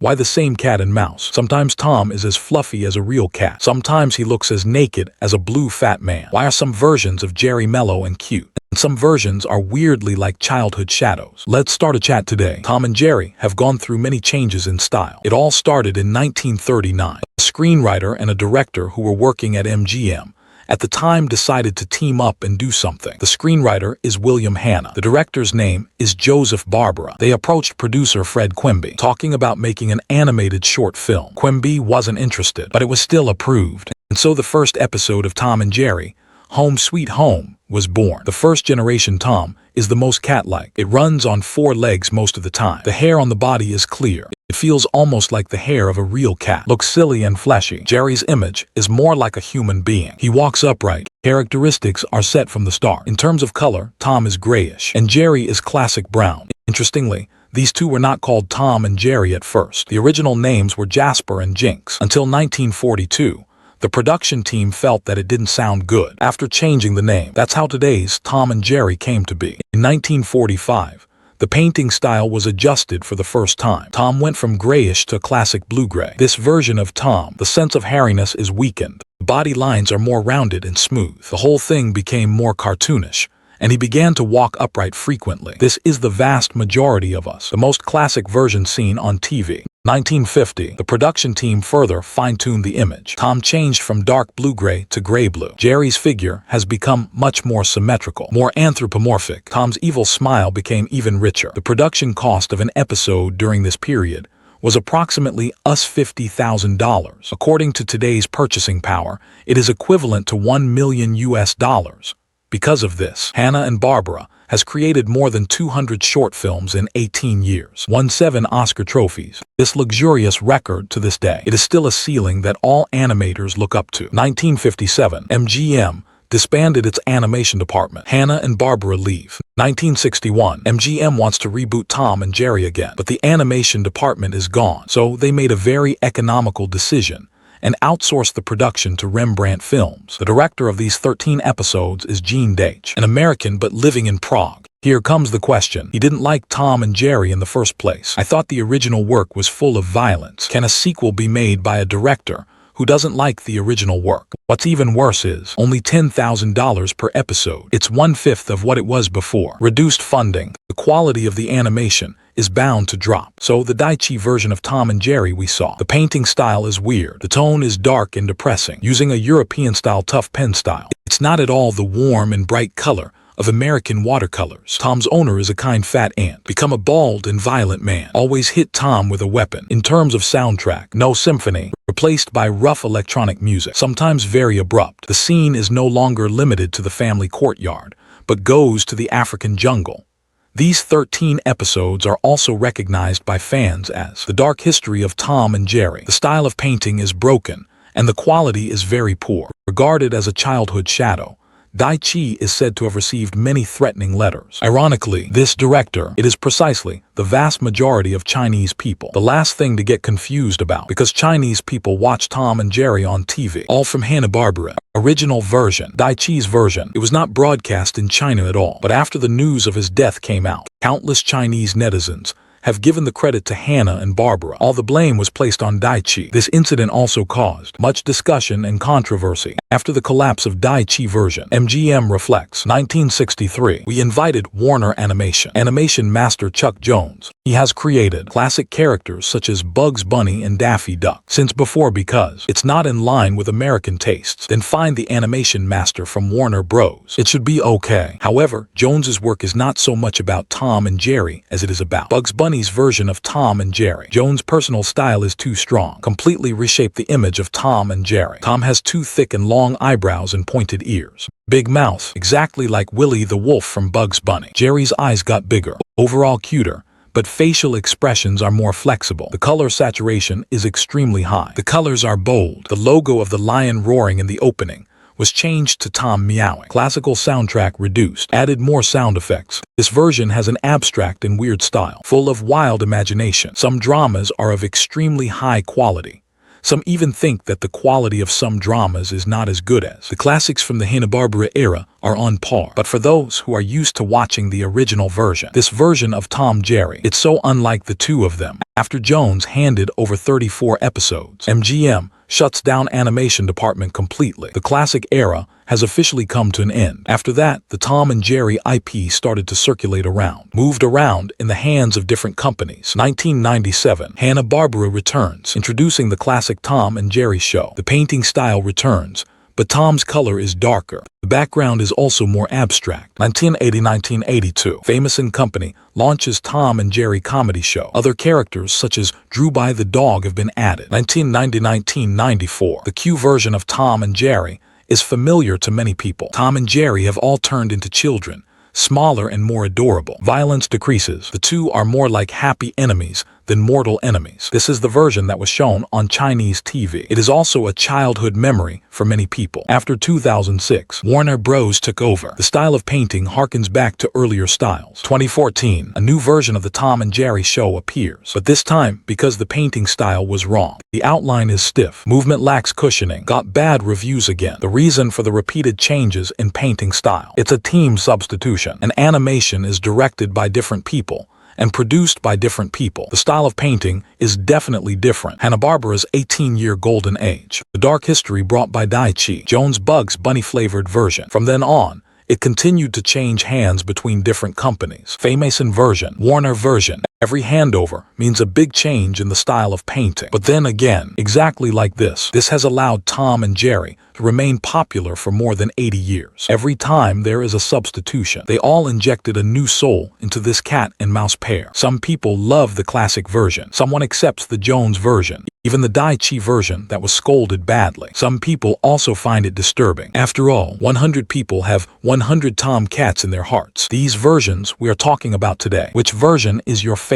Why the same cat and mouse? Sometimes Tom is as fluffy as a real cat. Sometimes he looks as naked as a blue fat man. Why are some versions of Jerry mellow and cute, and some versions are weirdly like childhood shadows? Let's start a chat today. Tom and Jerry have gone through many changes in style. It all started in 1939. A screenwriter and a director who were working at MGM at the time decided to team up and do something. The screenwriter is William Hanna. The director's name is Joseph Barbera. They approached producer Fred Quimby, talking about making an animated short film. Quimby wasn't interested, but it was still approved. And so the first episode of Tom and Jerry, Home Sweet Home, was born. The first generation Tom is the most cat-like. It runs on 4 legs most of the time. The hair on the body is clear. It feels almost like the hair of a real cat. Looks silly and fleshy. Jerry's image is more like a human being. He walks upright. Characteristics are set from the start. In terms of color, Tom is grayish, and Jerry is classic brown. Interestingly, these two were not called Tom and Jerry at first. The original names were Jasper and Jinx. Until 1942, the production team felt that it didn't sound good after changing the name. That's how today's Tom and Jerry came to be. In 1945, the painting style was adjusted for the first time. Tom went from grayish to classic blue-gray. This version of Tom, the sense of hairiness is weakened. The body lines are more rounded and smooth. The whole thing became more cartoonish, and he began to walk upright frequently. This is the vast majority of us. The most classic version seen on TV. 1950, the production team further fine-tuned the image. Tom changed from dark blue-gray to gray-blue. Jerry's figure has become much more symmetrical, more anthropomorphic. Tom's evil smile became even richer. The production cost of an episode during this period was approximately $50,000. According to today's purchasing power, it is equivalent to $1 million US. Because of this, Hanna and Barbera has created more than 200 short films in 18 years, won 7 Oscar trophies. This luxurious record to this day, it is still a ceiling that all animators look up to. 1957, MGM disbanded its animation department. Hanna and Barbera leave. 1961, MGM wants to reboot Tom and Jerry again, but the animation department is gone, so they made a very economical decision and outsourced the production to Rembrandt Films. The director of these 13 episodes is Gene Deitch, an American but living in Prague. Here comes the question. He didn't like Tom and Jerry in the first place. I thought the original work was full of violence. Can a sequel be made by a director who doesn't like the original work? What's even worse is only $10,000 per episode. It's 1/5 of what it was before. Reduced funding. The quality of the animation is bound to drop. So the Deitch version of Tom and Jerry we saw. The painting style is weird. The tone is dark and depressing, using a European-style tough pen style. It's not at all the warm and bright color of American watercolors. Tom's owner is a kind fat ant, become a bald and violent man, always hit Tom with a weapon. In terms of soundtrack, no symphony, replaced by rough electronic music, sometimes very abrupt. The scene is no longer limited to the family courtyard, but goes to the African jungle. These 13 episodes are also recognized by fans as the dark history of Tom and Jerry. The style of painting is broken, and the quality is very poor. Regarded as a childhood shadow, Deitch is said to have received many threatening letters. Ironically, this director, it is precisely the vast majority of Chinese people. The last thing to get confused about, because Chinese people watch Tom and Jerry on TV. All from Hanna-Barbera. Original version, Deitch's version. It was not broadcast in China at all, but after the news of his death came out, countless Chinese netizens have given the credit to Hanna and Barbera. All the blame was placed on Deitch. This incident also caused much discussion and controversy. After the collapse of Deitch version, MGM reflects. 1963, we invited Warner Animation master Chuck Jones. He has created classic characters such as Bugs Bunny and Daffy Duck. Since before, because it's not in line with American tastes, then find the animation master from Warner Bros. It should be okay. However, Jones's work is not so much about Tom and Jerry as it is about Bugs Bunny's version of Tom and Jerry. Jones' personal style is too strong, completely reshaped the image of Tom and Jerry. Tom has too thick and long eyebrows and pointed ears. Big mouth, exactly like Willie the Wolf from Bugs Bunny. Jerry's eyes got bigger, overall cuter, but facial expressions are more flexible. The color saturation is extremely high. The colors are bold. The logo of the lion roaring in the opening was changed to Tom meowing. Classical soundtrack reduced, added more sound effects. This version has an abstract and weird style, full of wild imagination. Some dramas are of extremely high quality. Some even think that the quality of some dramas is not as good as. The classics from the Hanna-Barbera era are on par. But for those who are used to watching the original version, this version of Tom Jerry, it's so unlike the two of them. After Jones handed over 34 episodes, MGM shuts down animation department completely. The classic era has officially come to an end. After that, the Tom and Jerry IP started to circulate around, moved around in the hands of different companies. 1997, Hanna-Barbera returns, introducing the classic Tom and Jerry show. The painting style returns, but Tom's color is darker. The background is also more abstract. 1980-1982, Famous & Company launches Tom and Jerry comedy show. Other characters such as Drew by the dog have been added. 1990-1994, the Q version of Tom and Jerry is familiar to many people. Tom and Jerry have all turned into children, smaller and more adorable. Violence decreases. The two are more like happy enemies than mortal enemies. This is the version that was shown on Chinese TV. It is also a childhood memory for many people. After 2006, Warner Bros. Took over. The style of painting harkens back to earlier styles. 2014, a new version of the Tom and Jerry show appears, but this time because the painting style was wrong. The outline is stiff, movement lacks cushioning, got bad reviews again. The reason for the repeated changes in painting style: it's a team substitution. An animation is directed by different people and produced by different people. The style of painting is definitely different. Hanna-Barbera's 18-year golden age. The dark history brought by Deitch. Jones' Bugs Bunny-flavored version. From then on, it continued to change hands between different companies. Famous version, Warner version. Every handover means a big change in the style of painting. But then again, exactly like this has allowed Tom and Jerry to remain popular for more than 80 years. Every time there is a substitution, they all injected a new soul into this cat and mouse pair. Some people love the classic version. Someone accepts the Jones version, even the Deitch version that was scolded badly. Some people also find it disturbing. After all, 100 people have 100 Tom cats in their hearts. These versions we are talking about today. Which version is your favorite?